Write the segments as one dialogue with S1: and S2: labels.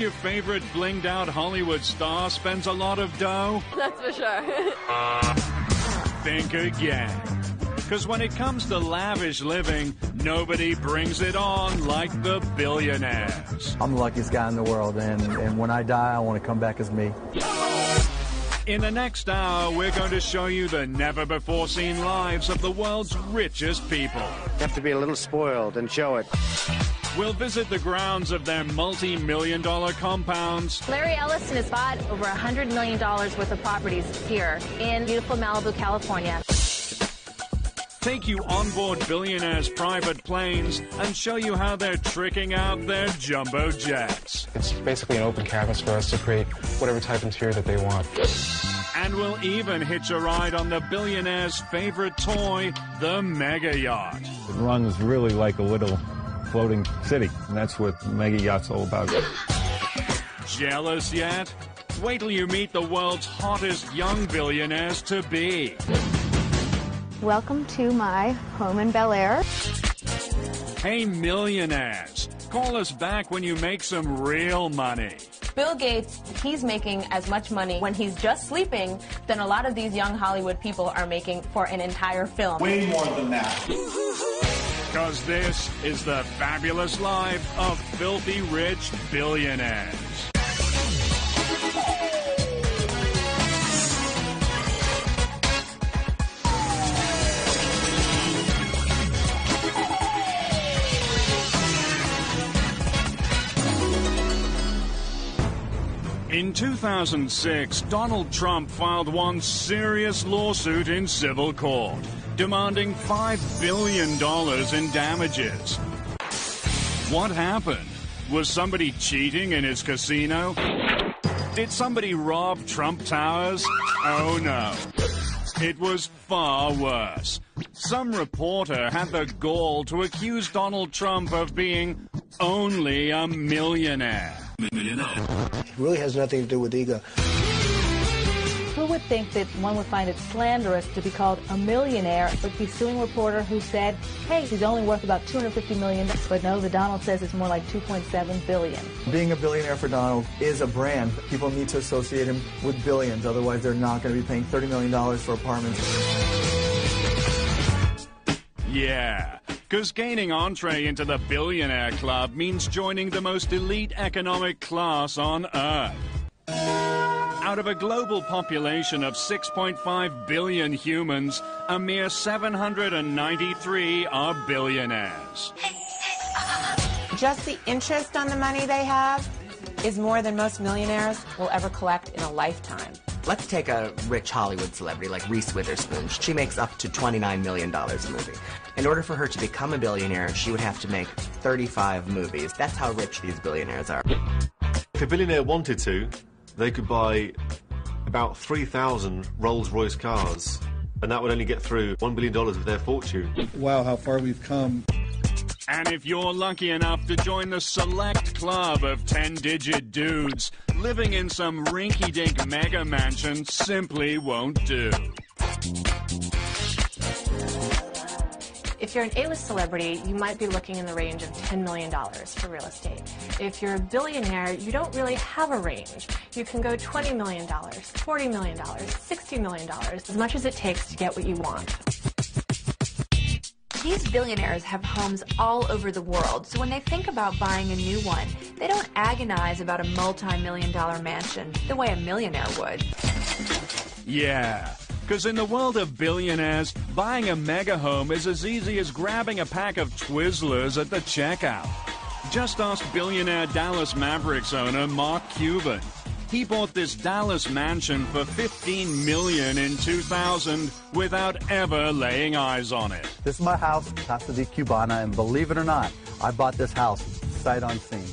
S1: your favorite blinged-out Hollywood star spends a lot of dough?
S2: That's for sure.
S1: Think again. Because when it comes to lavish living, nobody brings it on like the billionaires.
S3: I'm the luckiest guy in the world, and when I die, I want to come back as me.
S1: In the next hour, we're going to show you the never-before-seen lives of the world's richest people.
S4: You have to be a little spoiled and show it.
S1: We'll visit the grounds of their multi-million-dollar compounds.
S2: Larry Ellison has bought over $100 million worth of properties here in beautiful Malibu, California.
S1: Take you on board billionaires' private planes and show you how they're tricking out their jumbo jets.
S5: It's basically an open canvas for us to create whatever type of interior that they want.
S1: And we'll even hitch a ride on the billionaire's favorite toy, the mega yacht.
S6: It runs really like a little floating city, and that's what mega yacht's all about.
S1: Jealous yet? Wait till you meet the world's hottest young billionaires to be.
S7: Welcome to my home in Bel Air.
S1: Hey, millionaires, call us back when you make some real money.
S2: Bill Gates, he's making as much money when he's just sleeping than a lot of these young Hollywood people are making for an entire film.
S8: Way more than that.
S1: Because this is the fabulous life of filthy rich billionaires. In 2006, Donald Trump filed one serious lawsuit in civil court, demanding $5 billion in damages. What happened? Was somebody cheating in his casino? Did somebody rob Trump Towers? Oh no. It was far worse. Some reporter had the gall to accuse Donald Trump of being only a millionaire.
S4: It really has nothing to do with ego.
S9: Who would think that one would find it slanderous to be called a millionaire, but be suing a reporter who said, hey, he's only worth about $250 million, but no, the Donald says it's more like $2.7 billion.
S3: Being a billionaire for Donald is a brand. People need to associate him with billions, otherwise they're not going to be paying $30 million for apartments.
S1: Yeah, because gaining entree into the billionaire club means joining the most elite economic class on Earth. Out of a global population of 6.5 billion humans, a mere 793 are billionaires.
S10: Just the interest on the money they have is more than most millionaires will ever collect in a lifetime.
S11: Let's take a rich Hollywood celebrity like Reese Witherspoon. She makes up to $29 million a movie. In order for her to become a billionaire, she would have to make 35 movies. That's how rich these billionaires are.
S12: If a billionaire wanted to, they could buy about 3,000 Rolls-Royce cars, and that would only get through $1 billion of their fortune.
S8: Wow, how far we've come.
S1: And if you're lucky enough to join the select club of 10-digit dudes, living in some rinky-dink mega mansion simply won't do.
S2: If you're an A-list celebrity, you might be looking in the range of $10 million for real estate. If you're a billionaire, you don't really have a range. You can go $20 million, $40 million, $60 million, as much as it takes to get what you want.
S13: These billionaires have homes all over the world, so when they think about buying a new one, they don't agonize about a multi-million-dollar mansion the way a millionaire would.
S1: Yeah, because in the world of billionaires, buying a mega home is as easy as grabbing a pack of Twizzlers at the checkout. Just ask billionaire Dallas Mavericks owner Mark Cuban. He bought this Dallas mansion for $15 million in 2000 without ever laying eyes on it.
S3: This is my house, Casa de Cubana, and believe it or not, I bought this house sight unseen.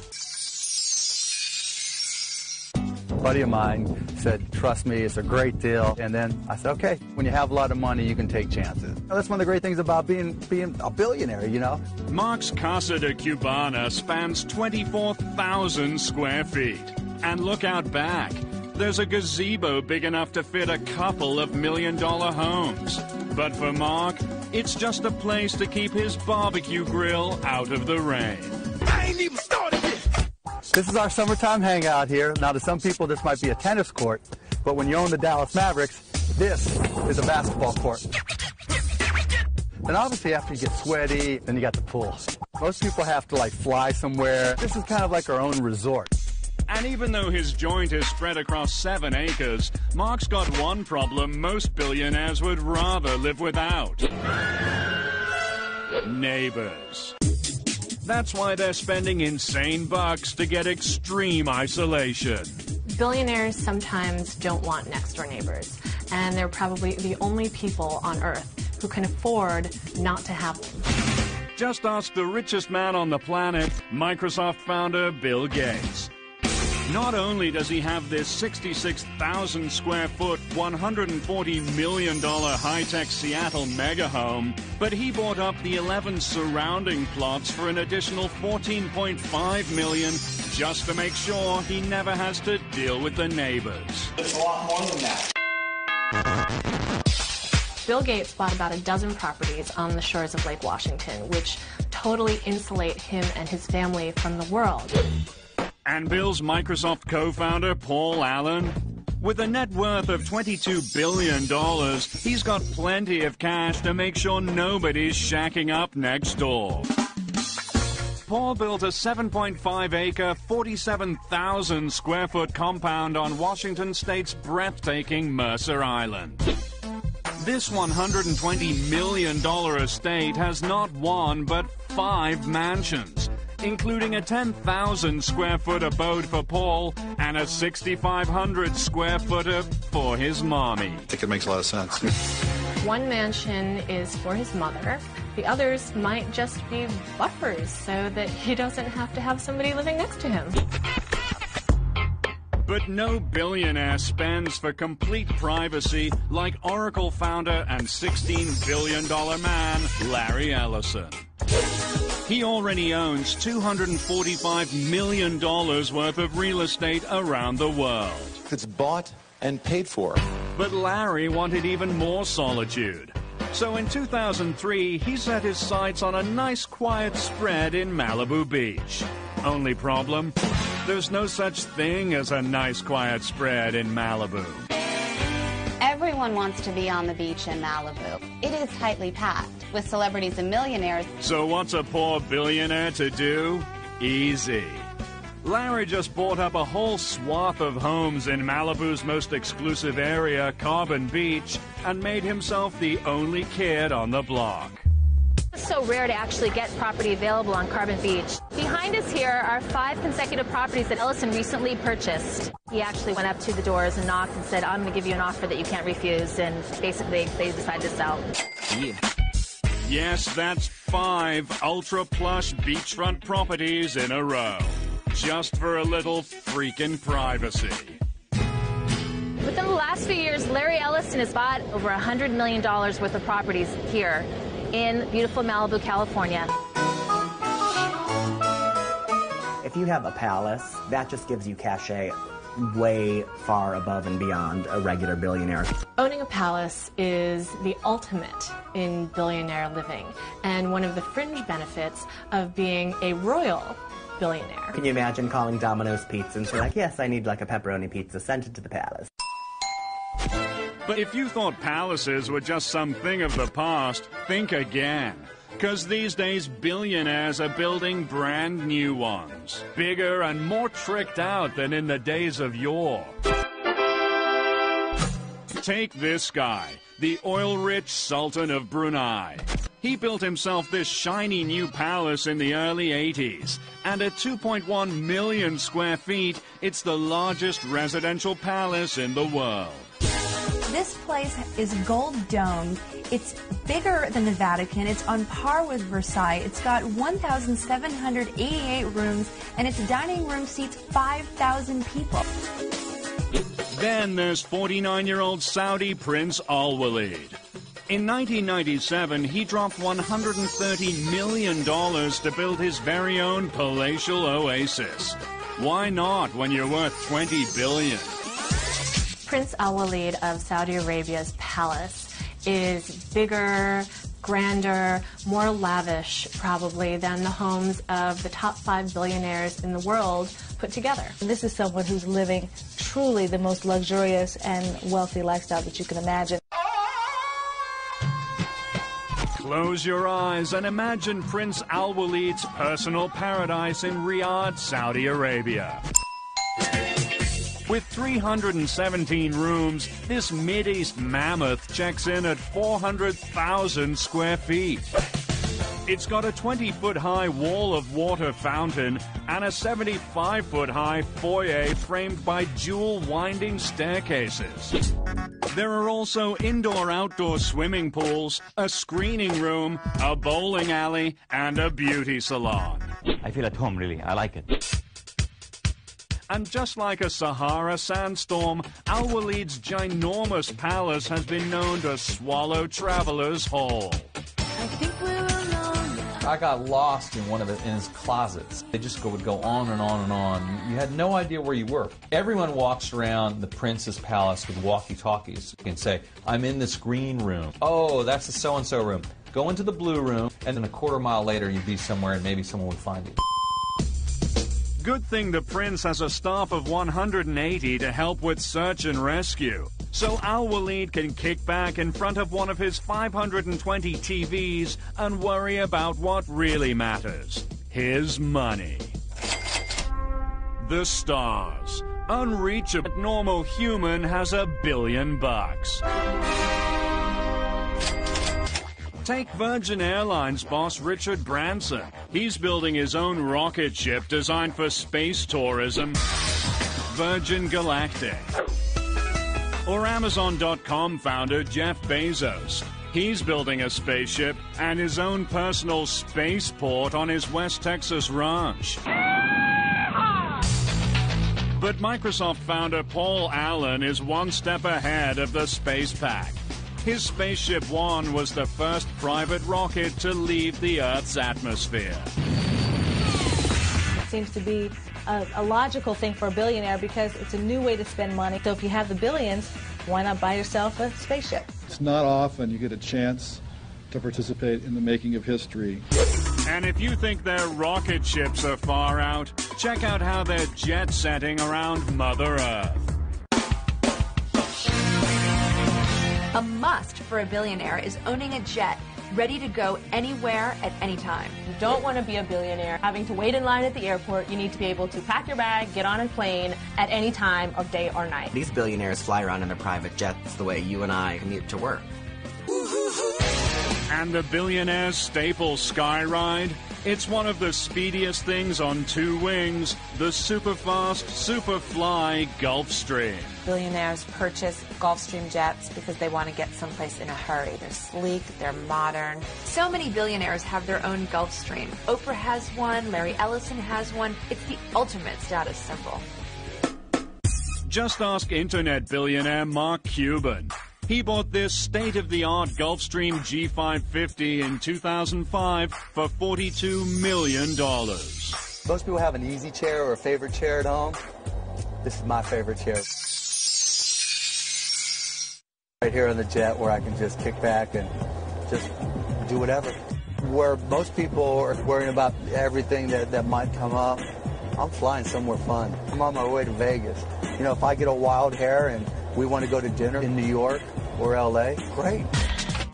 S3: A buddy of mine said, trust me, it's a great deal. And then I said, okay, when you have a lot of money, you can take chances. That's one of the great things about being a billionaire, you know.
S1: Mark's Casa de Cubana spans 24,000 square feet. And look out back. There's a gazebo big enough to fit a couple of million-dollar homes. But for Mark, it's just a place to keep his barbecue grill out of the rain.
S8: I ain't even started yet.
S3: This is our summertime hangout here. Now, to some people, this might be a tennis court, but when you own the Dallas Mavericks, this is a basketball court. And obviously, after you get sweaty, then you got the pool. Most people have to, like, fly somewhere. This is kind of like our own resort.
S1: And even though his joint is spread across 7 acres, Mark's got one problem most billionaires would rather live without. Neighbors. That's why they're spending insane bucks to get extreme isolation.
S2: Billionaires sometimes don't want next-door neighbors, and they're probably the only people on Earth who can afford not to have them.
S1: Just ask the richest man on the planet, Microsoft founder Bill Gates. Not only does he have this 66,000 square foot, $140 million high-tech Seattle mega home, but he bought up the 11 surrounding plots for an additional $14.5 million just to make sure he never has to deal with the neighbors.
S4: It's a lot more than that.
S2: Bill Gates bought about a dozen properties on the shores of Lake Washington, which totally insulate him and his family from the world.
S1: And Bill's Microsoft co-founder, Paul Allen, with a net worth of $22 billion, he's got plenty of cash to make sure nobody's shacking up next door. Paul built a 7.5-acre, 47,000 square foot compound on Washington State's breathtaking Mercer Island. This $120 million estate has not one but 5 mansions, including a 10,000 square foot abode for Paul and a 6,500 square footer for his mommy.
S8: I think it makes a lot of sense.
S2: One mansion is for his mother. The others might just be buffers so that he doesn't have to have somebody living next to him.
S1: But no billionaire spends for complete privacy like Oracle founder and $16 billion man Larry Ellison. He already owns $245 million worth of real estate around the world.
S14: It's bought and paid for.
S1: But Larry wanted even more solitude. So in 2003, he set his sights on a nice quiet spread in Malibu Beach. Only problem? There's no such thing as a nice quiet spread in Malibu.
S15: Everyone wants to be on the beach in Malibu. It is tightly packed with celebrities and millionaires.
S1: So what's a poor billionaire to do? Easy. Larry just bought up a whole swath of homes in Malibu's most exclusive area, Carbon Beach, and made himself the only kid on the block.
S9: It's so rare to actually get property available on Carbon Beach. Behind us here are 5 consecutive properties that Ellison recently purchased. He actually went up to the doors and knocked and said, I'm going to give you an offer that you can't refuse, and basically they decided to sell.
S1: Yeah. Yes, that's 5 ultra-plush beachfront properties in a row, just for a little freaking privacy.
S9: Within the last few years, Larry Ellison has bought over $100 million worth of properties here in beautiful Malibu, California.
S11: If you have a palace, that just gives you cachet way far above and beyond a regular billionaire.
S2: Owning a palace is the ultimate in billionaire living, and one of the fringe benefits of being a royal billionaire.
S11: Can you imagine calling Domino's Pizza and say, like, yes, I need like a pepperoni pizza, send it to the palace.
S1: But if you thought palaces were just something of the past, think again. Because these days, billionaires are building brand new ones. Bigger and more tricked out than in the days of yore. Take this guy, the oil-rich Sultan of Brunei. He built himself this shiny new palace in the early 80s. And at 2.1 million square feet, it's the largest residential palace in the world.
S16: This place is gold domed. It's bigger than the Vatican. It's on par with Versailles. It's got 1,788 rooms, and its dining room seats 5,000 people.
S1: Then there's 49-year-old Saudi Prince Al Walid. In 1997, he dropped $130 million to build his very own palatial oasis. Why not when you're worth $20 billion?
S2: Prince Al Walid of Saudi Arabia's palace is bigger, grander, more lavish, probably, than the homes of the top 5 billionaires in the world put
S9: put together. And this is someone who's living truly the most luxurious and wealthy lifestyle that you can imagine.
S1: Close your eyes and imagine Prince Al Walid's personal paradise in Riyadh, Saudi Arabia. With 317 rooms, this Mideast mammoth checks in at 400,000 square feet. It's got a 20-foot-high wall of water fountain and a 75-foot-high foyer framed by dual winding staircases. There are also indoor-outdoor swimming pools, a screening room, a bowling alley, and a beauty salon.
S17: I feel at home, really. I like it.
S1: And just like a Sahara sandstorm, Al Walid's ginormous palace has been known to swallow travelers whole.
S18: I got lost in in his closets. They just would go on and on and on. You had no idea where you were. Everyone walks around the prince's palace with walkie-talkies and say, I'm in this green room. Oh, that's the so-and-so room. Go into the blue room, and then a quarter mile later you'd be somewhere and maybe someone would find you.
S1: Good thing the prince has a staff of 180 to help with search and rescue. So Al Walid can kick back in front of one of his 520 TVs and worry about what really matters. His money. The stars. Unreachable normal human has $1 billion. Take Virgin Airlines boss Richard Branson. He's building his own rocket ship designed for space tourism, Virgin Galactic. Or Amazon.com founder Jeff Bezos. He's building a spaceship and his own personal spaceport on his West Texas ranch. But Microsoft founder Paul Allen is one step ahead of the space pack. His Spaceship One was the first private rocket to leave the Earth's atmosphere.
S9: It seems to be a logical thing for a billionaire because it's a new way to spend money. So if you have the billions, why not buy yourself a spaceship?
S8: It's not often you get a chance to participate in the making of history.
S1: And if you think their rocket ships are far out, check out how they're jet setting around Mother Earth.
S13: A must for a billionaire is owning a jet ready to go anywhere at any time.
S2: You don't want to be a billionaire having to wait in line at the airport. You need to be able to pack your bag, get on a plane at any time of day or night.
S11: These billionaires fly around in their private jets the way you and I commute to work.
S1: And the billionaire's staple sky ride? It's one of the speediest things on two wings, the super-fast, super-fly Gulfstream.
S10: Billionaires purchase Gulfstream jets because they want to get someplace in a hurry. They're sleek, they're modern.
S13: So many billionaires have their own Gulfstream. Oprah has one, Larry Ellison has one. It's the ultimate status symbol.
S1: Just ask internet billionaire Mark Cuban. He bought this state-of-the-art Gulfstream G550 in 2005 for $42 million.
S3: Most people have an easy chair or a favorite chair at home. This is my favorite chair. Right here on the jet where I can just kick back and just do whatever. Where most people are worrying about everything that might come up, I'm flying somewhere fun. I'm on my way to Vegas. You know, if I get a wild hair and we want to go to dinner in New York or L.A., great.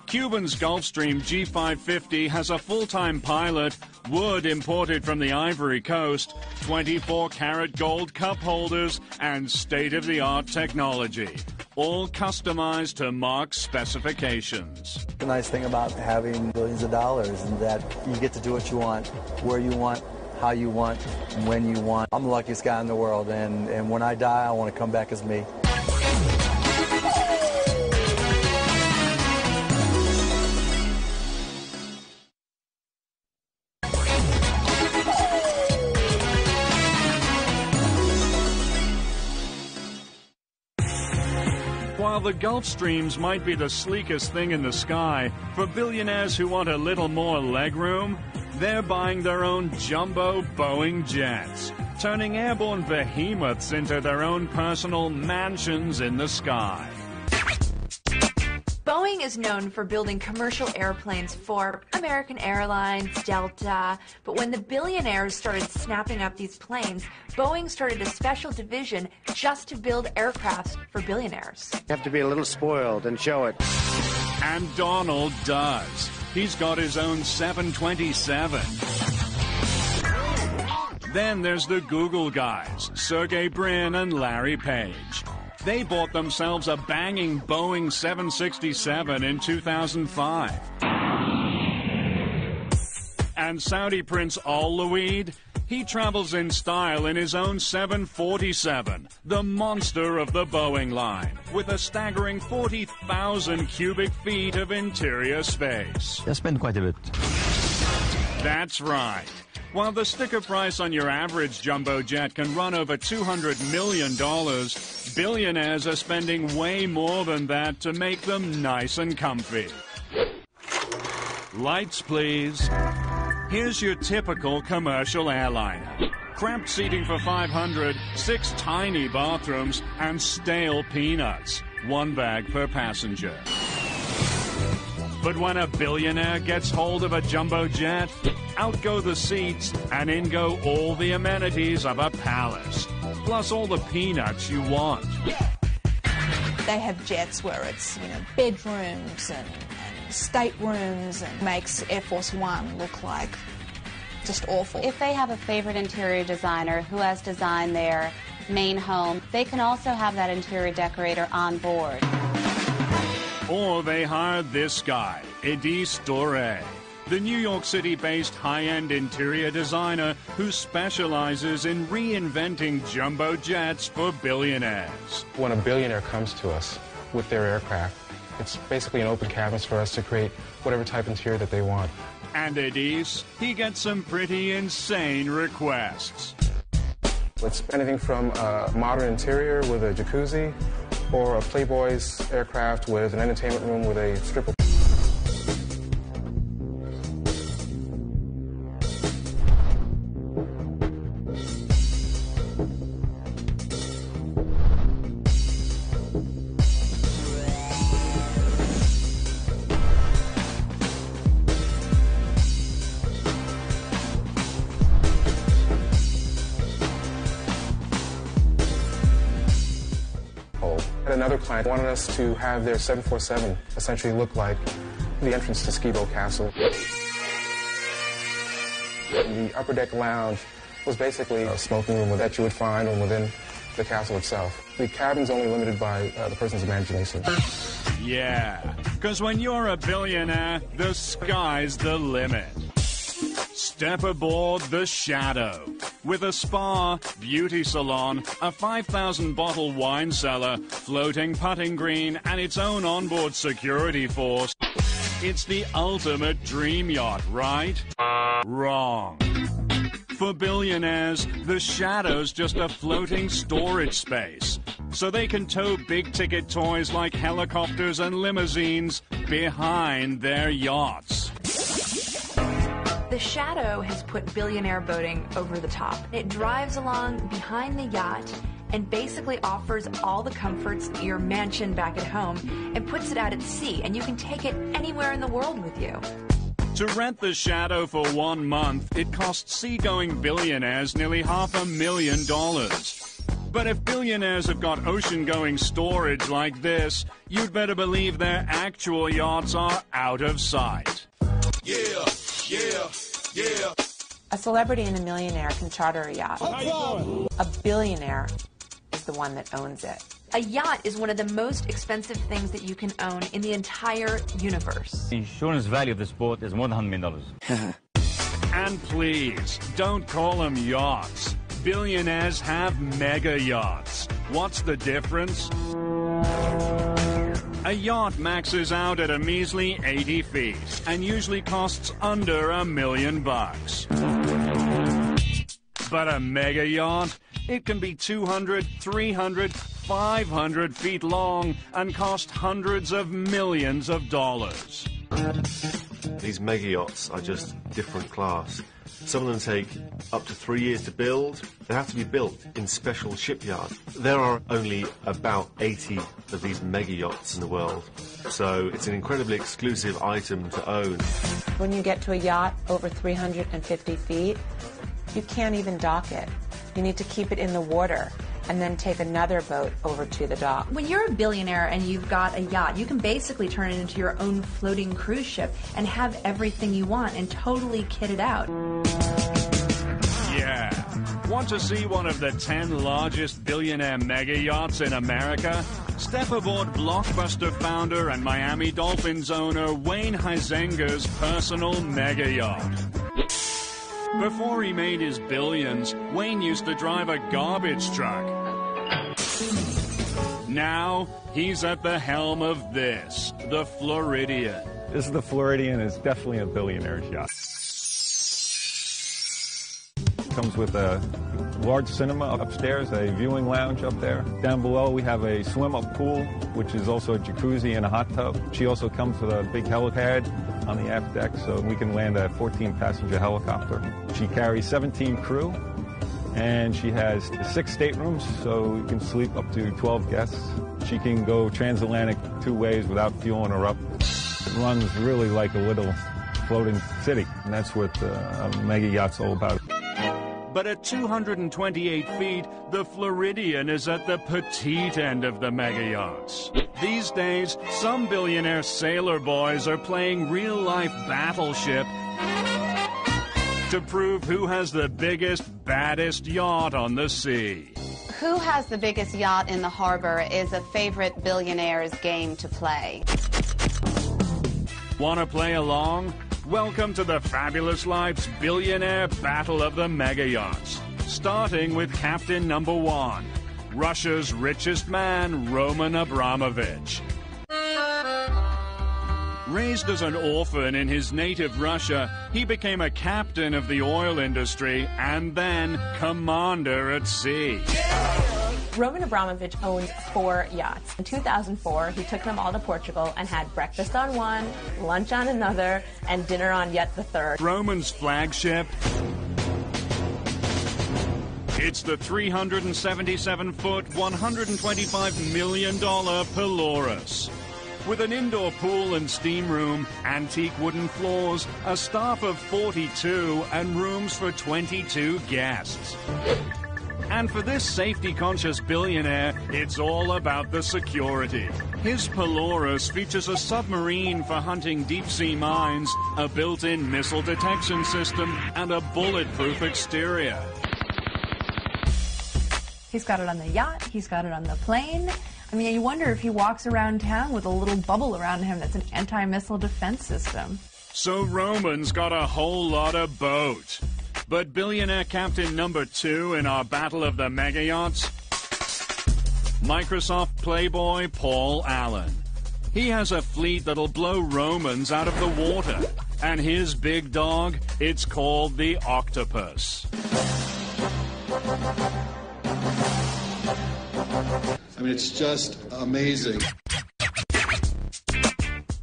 S1: Cuban's Gulfstream G550 has a full-time pilot, wood imported from the Ivory Coast, 24-karat gold cup holders, and state-of-the-art technology, all customized to Mark's specifications.
S3: The nice thing about having billions of dollars is that you get to do what you want, where you want, how you want, when you want. I'm the luckiest guy in the world, and when I die, I want to come back as me.
S1: While the Gulfstreams might be the sleekest thing in the sky, for billionaires who want a little more legroom, they're buying their own jumbo Boeing jets, turning airborne behemoths into their own personal mansions in the sky.
S13: Boeing Boeing is known for building commercial airplanes for American Airlines, Delta, but when the billionaires started snapping up these planes, Boeing started a special division just to build aircrafts for billionaires.
S4: You have to be a little spoiled and show it.
S1: And Donald does. He's got his own 727. Then there's the Google guys, Sergey Brin and Larry Page. They bought themselves a banging Boeing 767 in 2005. And Saudi Prince Al Luid, he travels in style in his own 747, the monster of the Boeing line, with a staggering 40,000 cubic feet of interior space.
S17: I spend quite a bit.
S1: That's right. While the sticker price on your average jumbo jet can run over $200 million, billionaires are spending way more than that to make them nice and comfy. Lights, please. Here's your typical commercial airliner. Cramped seating for 500, 6 tiny bathrooms, and stale peanuts. 1 bag per passenger. But when a billionaire gets hold of a jumbo jet, out go the seats and in go all the amenities of a palace, plus all the peanuts you want.
S19: They have jets where it's, bedrooms and staterooms, and makes Air Force One look like just awful.
S15: If they have a favorite interior designer who has designed their main home, they can also have that interior decorator on board.
S1: Or they hired this guy, Eddie Storey, the New York City-based high-end interior designer who specializes in reinventing jumbo jets for billionaires.
S5: When a billionaire comes to us with their aircraft, it's basically an open canvas for us to create whatever type interior that they want.
S1: And Eddie's, he gets some pretty insane requests.
S5: It's anything from a modern interior with a jacuzzi, or a Playboy's aircraft with an entertainment room with a strip of... Another client wanted us to have their 747 essentially look like the entrance to Skibo Castle. The upper deck lounge was basically a smoking room that you would find within the castle itself. The cabin's only limited by the person's imagination.
S1: Yeah, because when you're a billionaire, the sky's the limit. Step aboard the Shadow. With a spa, beauty salon, a 5,000-bottle wine cellar, floating putting green, and its own onboard security force, it's the ultimate dream yacht, right? Wrong. For billionaires, the Shadow's just a floating storage space, so they can tow big-ticket toys like helicopters and limousines behind their yachts.
S13: The Shadow has put billionaire boating over the top. It drives along behind the yacht and basically offers all the comforts of your mansion back at home and puts it out at sea, and you can take it anywhere in the world with you.
S1: To rent the Shadow for 1 month, it costs seagoing billionaires nearly $500,000. But if billionaires have got ocean-going storage like this, you'd better believe their actual yachts are out of sight.
S10: Yeah. A celebrity and a millionaire can charter a yacht. A billionaire is the one that owns it.
S13: A yacht is one of the most expensive things that you can own in the entire universe.
S17: The insurance value of this boat is more than $100 million.
S1: And please, don't call them yachts. Billionaires have mega yachts. What's the difference? A yacht maxes out at a measly 80 feet and usually costs under $1 million. But a mega yacht, it can be 200, 300, 500 feet long and cost hundreds of millions of dollars.
S12: These mega yachts are just different class. Some of them take up to 3 years to build. They have to be built in special shipyards. There are only about 80 of these mega yachts in the world, so it's an incredibly exclusive item to own.
S10: When you get to a yacht over 350 feet, you can't even dock it. You need to keep it in the water and then take another boat over to the dock.
S16: When you're a billionaire and you've got a yacht, you can basically turn it into your own floating cruise ship and have everything you want and totally kit it out.
S1: Yeah. Want to see one of the 10 largest billionaire mega yachts in America? Step aboard Blockbuster founder and Miami Dolphins owner Wayne Huizenga's personal mega yacht. Before he made his billions, Wayne used to drive a garbage truck. Now, he's at the helm of this, the Floridian.
S6: This is the Floridian. It's definitely a billionaire's yacht. Comes with a large cinema upstairs, a viewing lounge up there. Down below we have a swim-up pool, which is also a jacuzzi and a hot tub. She also comes with a big helipad on the aft deck, so we can land a 14-passenger helicopter. She carries 17 crew, and she has 6 staterooms, so you can sleep up to 12 guests. She can go transatlantic 2 ways without fueling her up. It runs really like a little floating city, and that's what a mega yacht's all about.
S1: But at 228 feet, the Floridian is at the petite end of the mega yachts. These days, some billionaire sailor boys are playing real-life battleship to prove who has the biggest, baddest yacht on the sea.
S15: Who has the biggest yacht in the harbor is a favorite billionaire's game to play.
S1: Want to play along? Welcome to the Fabulous Life's Billionaire Battle of the Mega Yachts. Starting with Captain Number 1, Russia's richest man, Roman Abramovich. Raised as an orphan in his native Russia, he became a captain of the oil industry and then commander at sea.
S2: Roman Abramovich owns 4 yachts. In 2004, he took them all to Portugal and had breakfast on one, lunch on another, and dinner on yet the third.
S1: Roman's flagship, it's the 377-foot, $125 million Polaris. With an indoor pool and steam room, antique wooden floors, a staff of 42, and rooms for 22 guests. And for this safety-conscious billionaire, it's all about the security. His Polaris features a submarine for hunting deep-sea mines, a built-in missile detection system, and a bulletproof exterior.
S16: He's got it on the yacht. He's got it on the plane. I mean, you wonder if he walks around town with a little bubble around him that's an anti-missile defense system.
S1: So Roman's got a whole lot of boat. But billionaire captain number 2 in our battle of the mega yachts? Microsoft playboy Paul Allen. He has a fleet that'll blow Romans out of the water. And his big dog, it's called the Octopus.
S8: I mean, it's just amazing.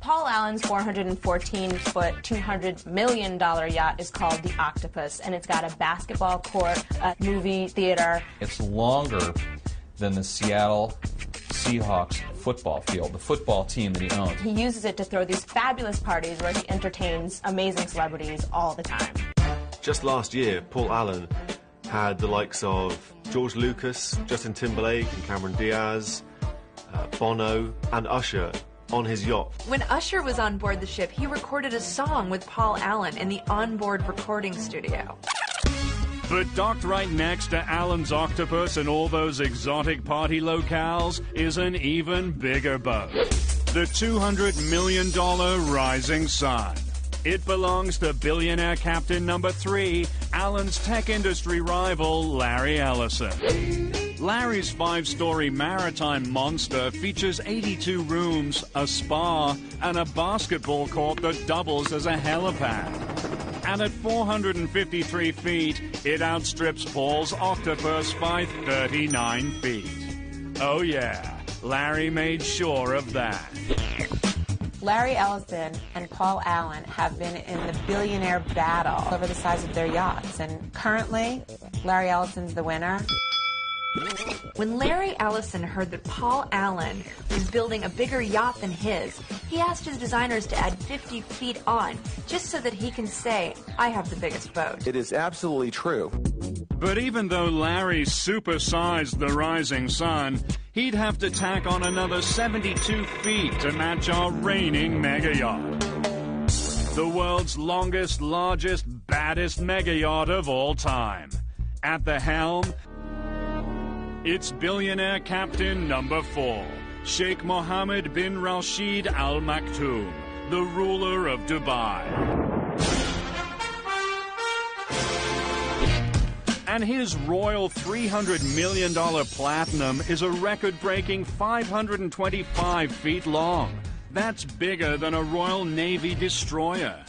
S2: Paul Allen's 414-foot, $200 million yacht is called the Octopus, and it's got a basketball court, a movie theater.
S18: It's longer than the Seattle Seahawks football field, the football team that he owns.
S2: He uses it to throw these fabulous parties where he entertains amazing celebrities all the time.
S12: Just last year, Paul Allen had the likes of George Lucas, Justin Timberlake and Cameron Diaz, Bono and Usher on his yacht.
S13: When Usher was on board the ship, he recorded a song with Paul Allen in the onboard recording studio.
S1: But docked right next to Allen's Octopus and all those exotic party locales is an even bigger boat. The $200 million Rising Sun. It belongs to billionaire captain number 3, Allen's tech industry rival, Larry Ellison. Larry's 5-story maritime monster features 82 rooms, a spa, and a basketball court that doubles as a helipad. And at 453 feet, it outstrips Paul's Octopus by 39 feet. Oh yeah, Larry made sure of that.
S10: Larry Ellison and Paul Allen have been in the billionaire battle over the size of their yachts, and currently, Larry Ellison's the winner.
S13: When Larry Ellison heard that Paul Allen was building a bigger yacht than his, he asked his designers to add 50 feet on, just so that he can say, I have the biggest boat.
S14: It is absolutely true.
S1: But even though Larry supersized the Rising Sun, he'd have to tack on another 72 feet to match our reigning mega yacht. The world's longest, largest, baddest mega yacht of all time. At the helm, it's billionaire captain number 4, Sheikh Mohammed bin Rashid Al Maktoum, the ruler of Dubai. And his royal $300 million Platinum is a record-breaking 525 feet long. That's bigger than a Royal Navy destroyer.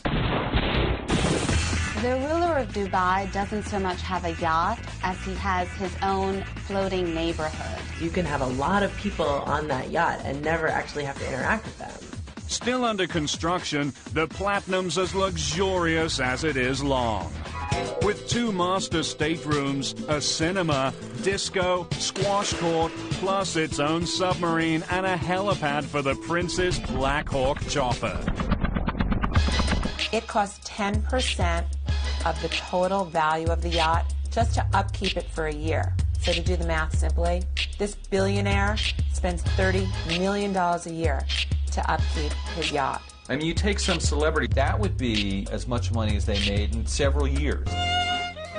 S15: The ruler of Dubai doesn't so much have a yacht as he has his own floating neighborhood.
S20: You can have a lot of people on that yacht and never actually have to interact with them.
S1: Still under construction, the Platinum's as luxurious as it is long. With 2 master staterooms, a cinema, disco, squash court, plus its own submarine and a helipad for the Princess Black Hawk chopper.
S10: It costs 10% of the total value of the yacht just to upkeep it for a year. So to do the math simply, this billionaire spends $30 million a year to upkeep his yacht.
S18: I mean, you take some celebrity, that would be as much money as they made in several years.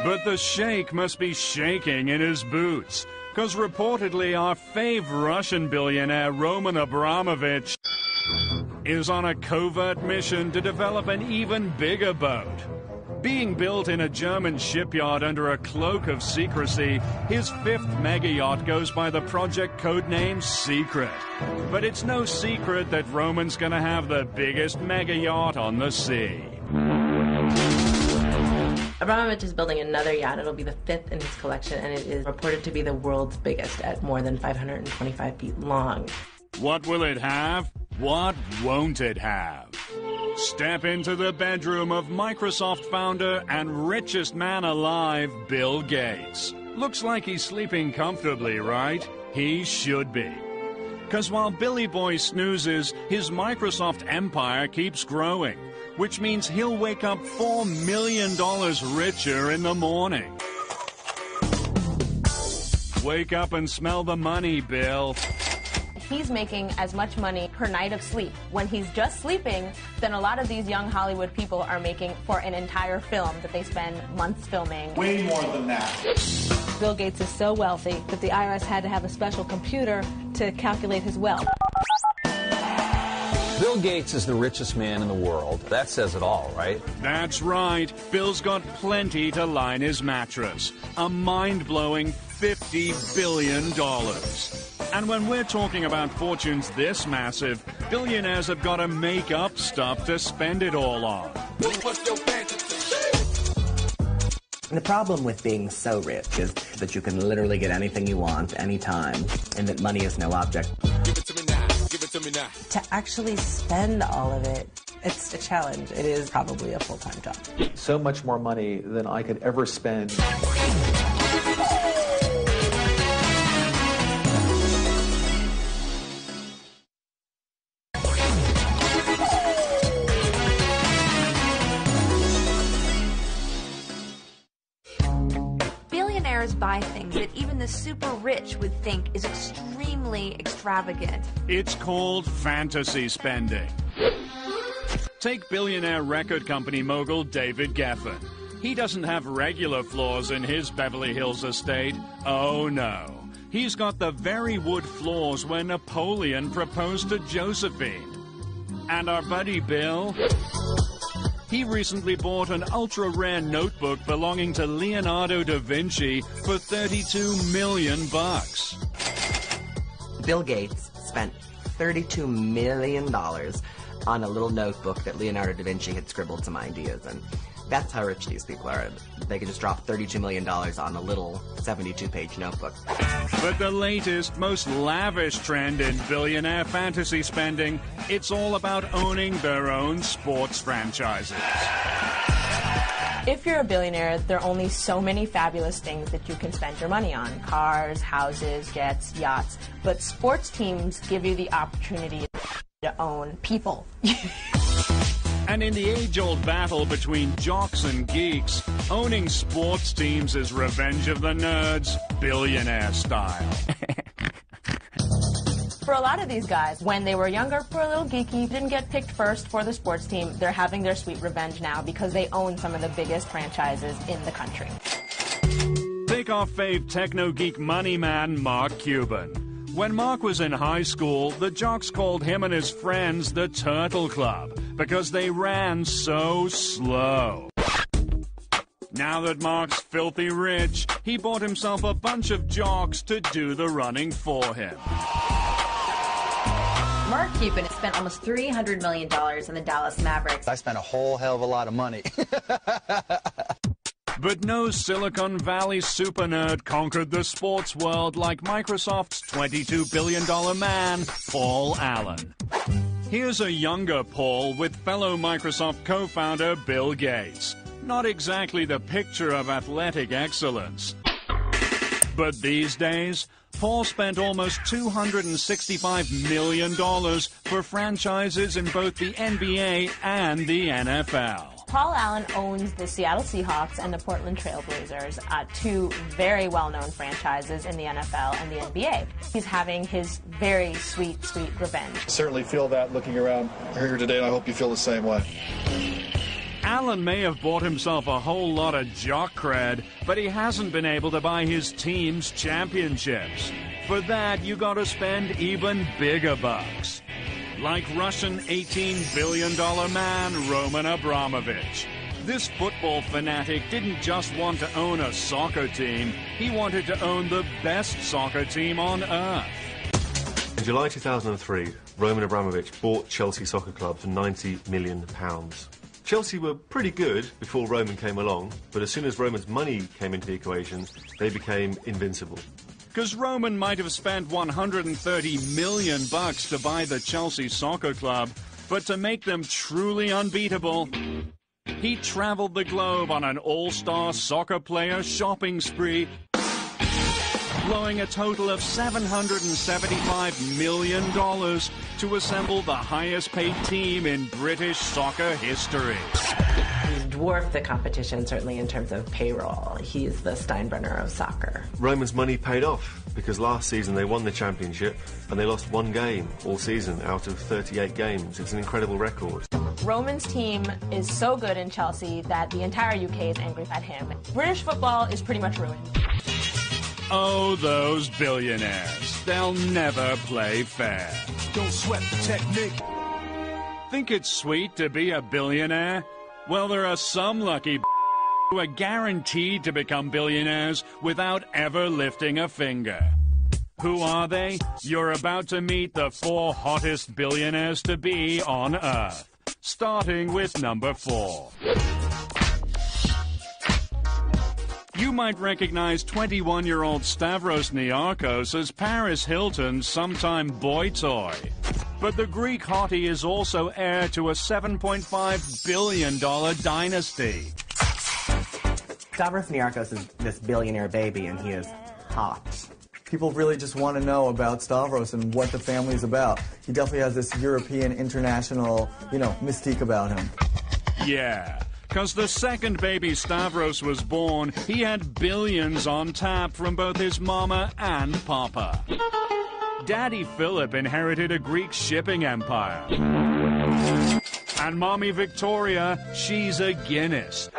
S1: But the sheikh must be shaking in his boots, because reportedly our fave Russian billionaire Roman Abramovich is on a covert mission to develop an even bigger boat. Being built in a German shipyard under a cloak of secrecy, his 5th mega yacht goes by the project codename Secret. But it's no secret that Roman's gonna have the biggest mega yacht on the sea.
S20: Abramovich is building another yacht. It'll be the 5th in his collection, and it is reported to be the world's biggest at more than 525 feet long.
S1: What will it have? What won't it have? Step into the bedroom of Microsoft founder and richest man alive, Bill Gates. Looks like he's sleeping comfortably, right? He should be. Because while Billy Boy snoozes, his Microsoft empire keeps growing, which means he'll wake up $4 million richer in the morning. Wake up and smell the money, Bill.
S2: He's making as much money per night of sleep when he's just sleeping than a lot of these young Hollywood people are making for an entire film that they spend months filming.
S21: Way more than that.
S9: Bill Gates is so wealthy that the IRS had to have a special computer to calculate his wealth.
S18: Bill Gates is the richest man in the world. That says it all, right?
S1: That's right. Bill's got plenty to line his mattress. A mind-blowing $50 billion. And when we're talking about fortunes this massive, billionaires have got to make up stuff to spend it all on.
S11: The problem with being so rich is that you can literally get anything you want, anytime, and that money is no object.
S22: Give it to me now. Give it to me now.
S20: To actually spend all of it, it's a challenge. It is probably a full-time job.
S8: So much more money than I could ever spend.
S13: Billionaires buy things that even the super rich would think is extremely extravagant.
S1: It's called fantasy spending. Take billionaire record company mogul David Geffen. He doesn't have regular floors in his Beverly Hills estate. Oh no. He's got the very wood floors where Napoleon proposed to Josephine. And our buddy Bill? He recently bought an ultra-rare notebook belonging to Leonardo da Vinci for $32 million.
S11: Bill Gates spent $32 million on a little notebook that Leonardo da Vinci had scribbled some ideas in. That's how rich these people are. They can just drop $32 million on a little 72-page notebook.
S1: But the latest, most lavish trend in billionaire fantasy spending, it's all about owning their own sports franchises.
S2: If you're a billionaire, there are only so many fabulous things that you can spend your money on. Cars, houses, jets, yachts. But sports teams give you the opportunity to own people.
S1: And in the age-old battle between jocks and geeks, owning sports teams is revenge of the nerds, billionaire style.
S2: For a lot of these guys, when they were younger, were a little geeky, didn't get picked first for the sports team, they're having their sweet revenge now because they own some of the biggest franchises in the country.
S1: Take our fave techno-geek money man, Mark Cuban. When Mark was in high school, the jocks called him and his friends the Turtle Club because they ran so slow. Now that Mark's filthy rich, he bought himself a bunch of jocks to do the running for him.
S3: Mark Cuban has spent almost $300 million in the Dallas Mavericks.
S7: I spent a whole hell of a lot of money.
S1: But no Silicon Valley super nerd conquered the sports world like Microsoft's $22 billion man, Paul Allen. Here's a younger Paul with fellow Microsoft co-founder Bill Gates. Not exactly the picture of athletic excellence. But these days, Paul spent almost $265 million for franchises in both the NBA and the NFL.
S2: Paul Allen owns the Seattle Seahawks and the Portland Trail Blazers, two very well-known franchises in the NFL and the NBA. He's having his very sweet, sweet revenge.
S8: I certainly feel that looking around here today, and I hope you feel the same way.
S1: Allen may have bought himself a whole lot of jock cred, but he hasn't been able to buy his team's championships. For that, you gotta spend even bigger bucks. Like Russian $18 billion man Roman Abramovich. This football fanatic didn't just want to own a soccer team, he wanted to own the best soccer team on earth.
S12: In July 2003, Roman Abramovich bought Chelsea Soccer Club for £90 million. Chelsea were pretty good before Roman came along, but as soon as Roman's money came into the equation, they became invincible.
S1: Because Roman might have spent $130 million to buy the Chelsea Soccer Club, but to make them truly unbeatable, he traveled the globe on an all-star soccer player shopping spree, blowing a total of $775 million to assemble the highest-paid team in British soccer history.
S20: He's dwarfed the competition, certainly in terms of payroll. He's the Steinbrenner of soccer.
S12: Roman's money paid off because last season they won the championship and they lost one game all season out of 38 games. It's an incredible record.
S2: Roman's team is so good in Chelsea that the entire UK is angry at him. British football is pretty much ruined.
S1: Oh, those billionaires. They'll never play fair.
S21: Don't sweat the technique.
S1: Think it's sweet to be a billionaire? Well, there are some lucky who are guaranteed to become billionaires without ever lifting a finger. Who are they? You're about to meet the 4 hottest billionaires to be on Earth. Starting with number 4. You might recognize 21-year-old Stavros Niarchos as Paris Hilton's sometime boy toy. But the Greek hottie is also heir to a $7.5 billion dynasty.
S11: Stavros Niarchos is this billionaire baby, and he is hot.
S7: People really just want to know about Stavros and what the family's about. He definitely has this European, international, mystique about him.
S1: Yeah. Because the second baby Stavros was born, he had billions on tap from both his mama and papa. Daddy Philip inherited a Greek shipping empire. And Mommy Victoria, she's a Guinness.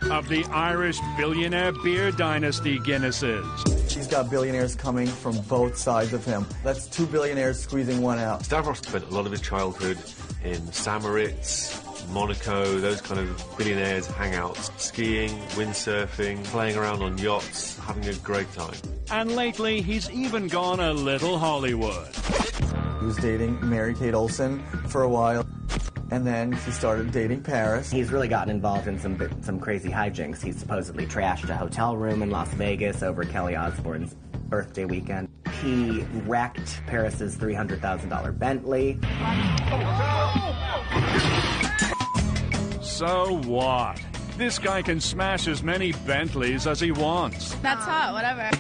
S1: Of the Irish billionaire beer dynasty Guinnesses.
S7: He's got billionaires coming from both sides of him. That's 2 billionaires squeezing one out.
S12: Stavros spent a lot of his childhood in Samoritz, Monaco, those kind of billionaires' hangouts, skiing, windsurfing, playing around on yachts, having a great time.
S1: And lately, he's even gone a little Hollywood.
S7: He was dating Mary-Kate Olsen for a while, and then he started dating Paris.
S11: He's really gotten involved in some crazy hijinks. He supposedly trashed a hotel room in Las Vegas over Kelly Osbourne's birthday weekend. He wrecked Paris's $300,000 Bentley.
S1: So what? This guy can smash as many Bentleys as he wants.
S4: That's hot, whatever.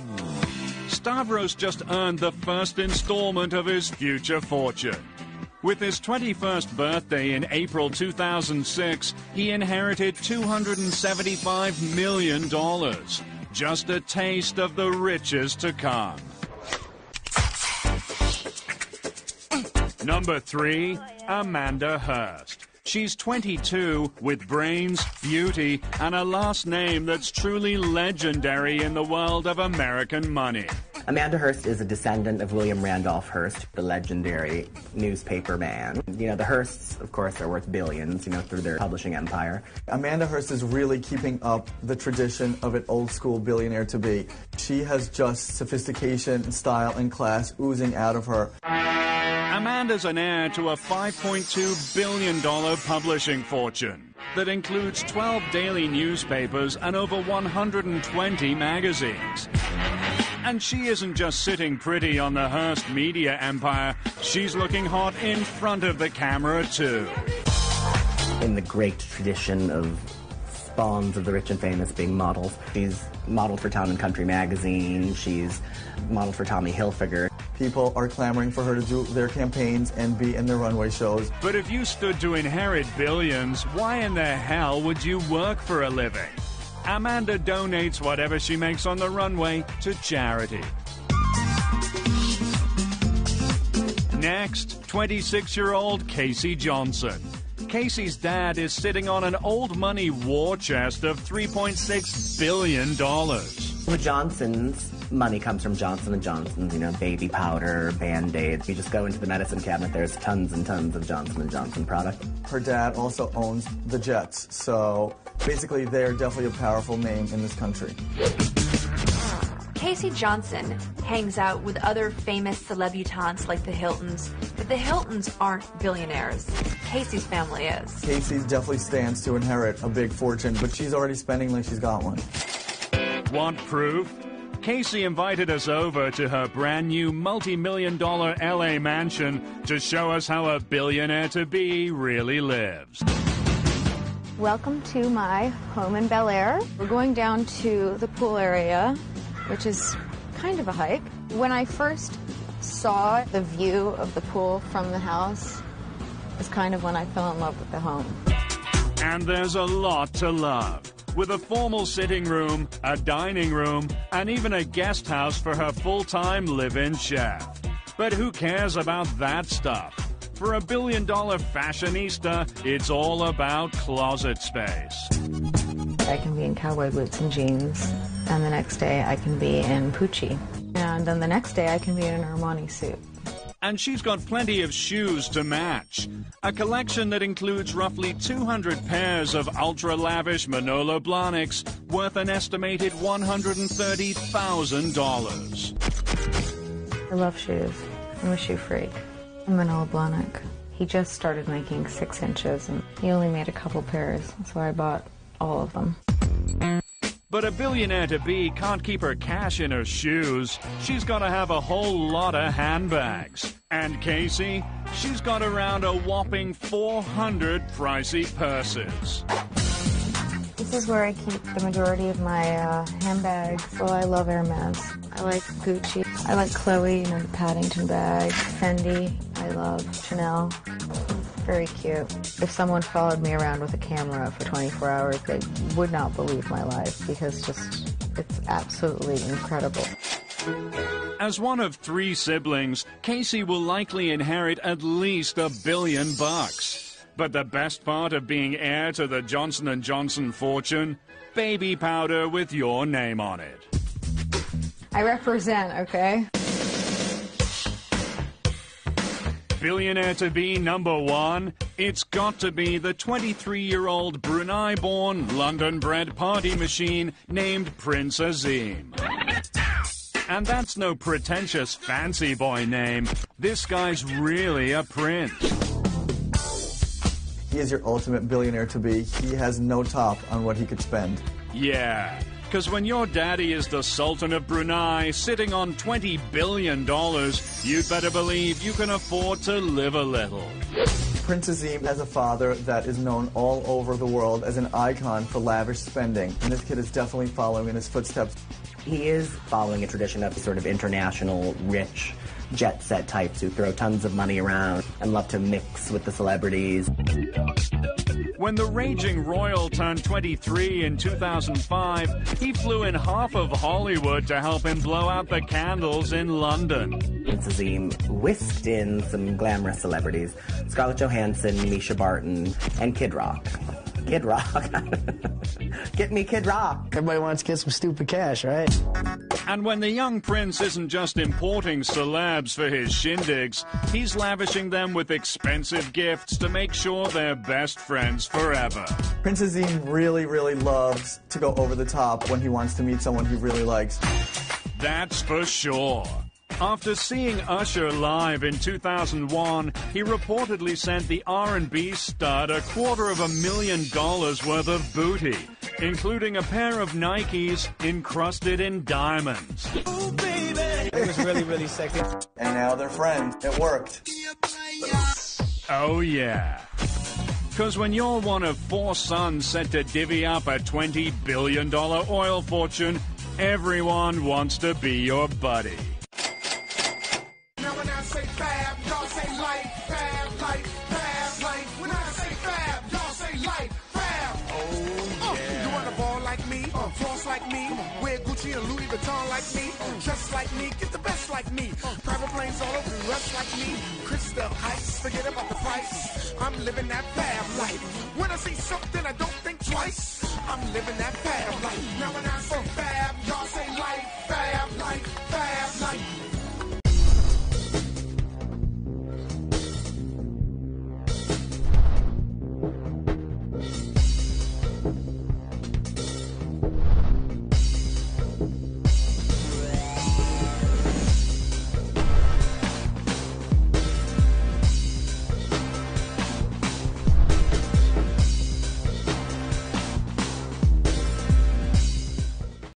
S1: Stavros just earned the first installment of his future fortune. With his 21st birthday in April 2006, he inherited $275 million. Just a taste of the riches to come. Number 3, Amanda Hearst. She's 22 with brains, beauty, and a last name that's truly legendary in the world of American money.
S11: Amanda Hearst is a descendant of William Randolph Hearst, the legendary newspaper man. You know, the Hearsts, of course, are worth billions, through their publishing empire.
S7: Amanda Hearst is really keeping up the tradition of an old-school billionaire-to-be. She has just sophistication, style, and class oozing out of her.
S1: Amanda's an heir to a $5.2 billion publishing fortune that includes 12 daily newspapers and over 120 magazines. And she isn't just sitting pretty on the Hearst media empire, she's looking hot in front of the camera too.
S11: In the great tradition of spawns of the rich and famous being models, she's modeled for Town & Country magazine, she's modeled for Tommy Hilfiger.
S7: People are clamoring for her to do their campaigns and be in their runway shows.
S1: But if you stood to inherit billions, why in the hell would you work for a living? Amanda donates whatever she makes on the runway to charity. Next, 26-year-old Casey Johnson. Casey's dad is sitting on an old money war chest of $3.6 billion.
S11: The Johnsons' money comes from Johnson & Johnson's, baby powder, Band-Aids. You just go into the medicine cabinet, there's tons and tons of Johnson & Johnson product.
S7: Her dad also owns the Jets, so basically they're definitely a powerful name in this country.
S13: Casey Johnson hangs out with other famous celebutantes like the Hiltons, but the Hiltons aren't billionaires. Casey's family is.
S7: Casey definitely stands to inherit a big fortune, but she's already spending like she's got one.
S1: Want proof? Casey invited us over to her brand new multi-million-dollar LA mansion to show us how a billionaire-to-be really lives.
S19: Welcome to my home in Bel Air. We're going down to the pool area, which is kind of a hike. When I first saw the view of the pool from the house, is kind of when I fell in love with the home.
S1: And there's a lot to love. With a formal sitting room, a dining room, and even a guest house for her full-time live-in chef. But who cares about that stuff? For a billion-dollar fashionista, it's all about closet space.
S19: I can be in cowboy boots and jeans, and the next day I can be in Pucci. And then the next day I can be in an Armani suit.
S1: And she's got plenty of shoes to match. A collection that includes roughly 200 pairs of ultra-lavish Manolo Blahniks worth an estimated $130,000.
S19: I love shoes. I'm a shoe freak. Manolo Blahnik. He just started making 6 inches, and he only made a couple pairs, so I bought all of them.
S1: But a billionaire-to-be can't keep her cash in her shoes. She's got to have a whole lot of handbags. And Casey, she's got around a whopping 400 pricey purses.
S19: This is where I keep the majority of my handbags. Well, I love Hermes. I like Gucci. I like Chloe, the Paddington bag. Fendi. I love Chanel. Very cute. If someone followed me around with a camera for 24 hours, they would not believe my life because it's absolutely incredible.
S1: As one of 3 siblings, Casey will likely inherit at least $1 billion. But the best part of being heir to the Johnson & Johnson fortune? Baby powder with your name on it.
S19: I represent, okay?
S1: Billionaire-to-be number 1, it's got to be the 23-year-old Brunei-born, London-bred party machine named Prince Azim. And that's no pretentious fancy boy name. This guy's really a prince.
S7: He is your ultimate billionaire-to-be. He has no top on what he could spend.
S1: Yeah, because when your daddy is the Sultan of Brunei sitting on $20 billion, you'd better believe you can afford to live a little.
S7: Prince Azim has a father that is known all over the world as an icon for lavish spending, and this kid is definitely following in his footsteps.
S11: He is following a tradition of sort of international, rich, jet-set types who throw tons of money around and love to mix with the celebrities.
S1: When the raging royal turned 23 in 2005, he flew in half of Hollywood to help him blow out the candles in London.
S11: Prince Azim whisked in some glamorous celebrities: Scarlett Johansson, Misha Barton, and Kid Rock. Kid Rock. Get me Kid Rock.
S4: Everybody wants to get some stupid cash, right?
S1: And when the young prince isn't just importing celebs for his shindigs, he's lavishing them with expensive gifts to make sure they're best friends forever.
S7: Prince Azim really, really loves to go over the top when he wants to meet someone he really likes.
S1: That's for sure. After seeing Usher live in 2001, he reportedly sent the R&B stud $250,000 worth of booty, including a pair of Nikes encrusted in diamonds.
S4: Ooh, baby. It was really, really sexy.
S7: And now they're friends. It worked.
S1: Oh, yeah. Because when you're one of 4 sons set to divvy up a $20 billion oil fortune, everyone wants to be your buddy.
S21: Say fab, y'all say life, fab, life, fab, life. When I say fab, y'all say life, fab. Oh, yeah. You wanna ball like me, floss like me, wear Gucci and Louis Vuitton like me, dress like me, get the best like me, private planes all over the rest like me, crystal heights, forget about the price. I'm living that fab life. When I see something I don't think twice, I'm living that fab life. Now when I say fab,